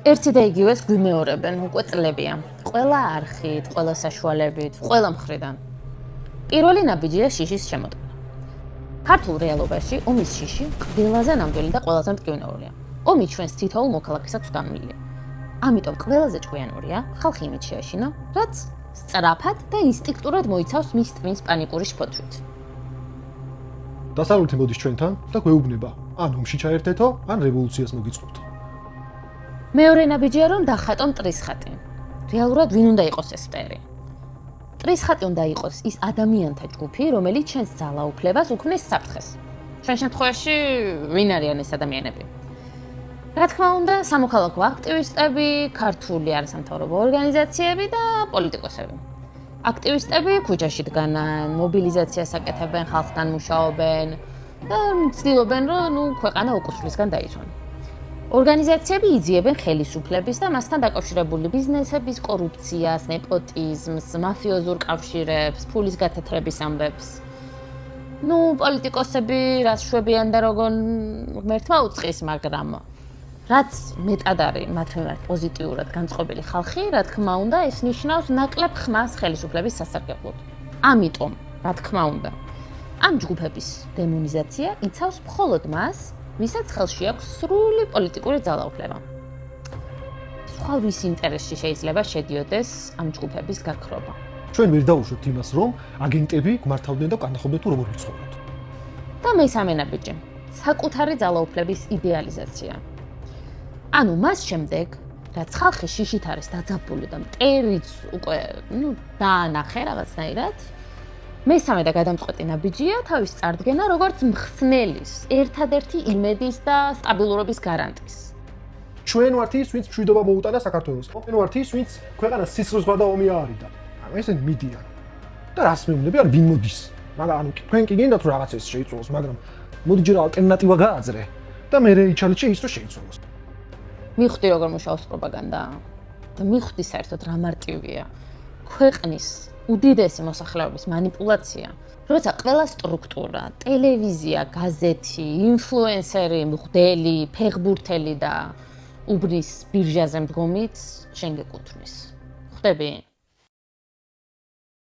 ერთი და იგივეს გვიმეორებენ უკვე წლებია. ყველა არხით, ყველა საშუალებით, ყველა მხრიდან. პირველი ნაბიჯია შიშის შემოტანა. ქართულ რეალობაში ომის შიში ყველაზე ნამდვილი და ყველაზე მტკივნეულია. ომი ჩვენს თითოეულ მოქალაქეს აქვს განვლილი. ამიტომ ყველაზე ჭკვიანურია ხალხი იმით შეაშინა, რაც სწრაფად და ინსტინქტურად მოიცავს მის ტვინს პანიკური შფოთვით. დასავლეთი მოდის ჩვენთან და გვეუბნება, ან ომში ჩაერთეთო, ან რევოლუციას მოგიწყობთ. მეორე ნაბიჯია რომ დახატონ ტრისხატი. რეალურად ვინ უნდა იყოს ეს მტერი? ტრისხატი უნდა იყოს ის ადამიანთა ჯგუფი, რომელიც ჩვენს ძალაუფლებას უქმნის საფრთხეს. ჩვენ შემთხვევაში ვინ არიან ეს ადამიანები? რა თქმა უნდა, სამოქალაქო აქტივისტები, ქართული არასამთავრობო ორგანიზაციები და პოლიტიკოსები. აქტივისტები ქუჩაში დგანან, მობილიზაციას აკეთებენ, ხალხთან მუშაობენ და ცდილობენ, რომ ქვეყანა უკუსვლისგან დაიცვან. ორგანიზაციები იძიებენ ხელისუფლების და მასთან დაკავშირებული ბიზნესების კორუფციას, ნეპოტიზმს, მაფიოზურ კავშირებს, ფულის გათეთრების ამბებს. პოლიტიკოსები რას შვებიან და როგორ ღმერთმა უწყის, მაგრამ რაც მეტად არის მათ მიმართ პოზიტიურად განწყობილი ხალხი, რა თქმა უნდა, ეს ნიშნავს ნაკლებ ხმას ხელისუფლების სასარგებლოდ. ამიტომ, რა თქმა უნდა, ამ ჯგუფების დემონიზაცია იცავს მხოლოდ მას, ვისაც ხელში აქვს სრული პოლიტიკური ძალაუფლება. სხვა ვის ინტერესში შეიძლება შედიოდეს ამ ჯგუფების გაქრობა. ჩვენ ვერ დავუშვებთ იმას, რომ აგენტები გმართავდნენ და განახობდნენ თუ როგორ ვიცხოვროთ. და მესამე ნაბიჯი, საკუთარი ძალაუფლების იდეალიზაცია. ანუ მას შემდეგ, რაც ხალხი შიშით არის დაძაბული და მტერიც უკვე დაანახე რაღაცნაირად, მესამე და გადამწყვეტი ნაბიჯია თავის წარდგენა როგორც მხსნელის, ერთადერთი იმედის და სტაბილურობის გარანტის. ჩვენ ვართ ის, ვინც მშვიდობა მოუტანა საქართველოს. ჩვენ ვართ ის, ვინც ქვეყანას სისხლძღვა და ომი აარიდა. ესენი მიდიან. და რას მეუბნები, არ ვინ მოდის. მაგრამ თქვენ კი გინდათ რომ რაღაცას შეიცვალოს, მაგრამ მოდი ჯერ ალტერნატივა გააძრე და მე რეიჩალჩი ის რომ შეიცვალოს. მიხვდი როგორ მუშაობს პროპაგანდა და მიხვდი საერთოდ რა მარტივია ქვეყნის უდიდესი მოსახლეობის манипуляცია, როცა ყველა სტრუქტურა, ტელევიზია, გაზეთი, ინფლუენსერი, მღვდელი, ფეხბურთელი და უბნის ბირჟაზე მდგომიც შენ გეკუთვნის. ხვდები?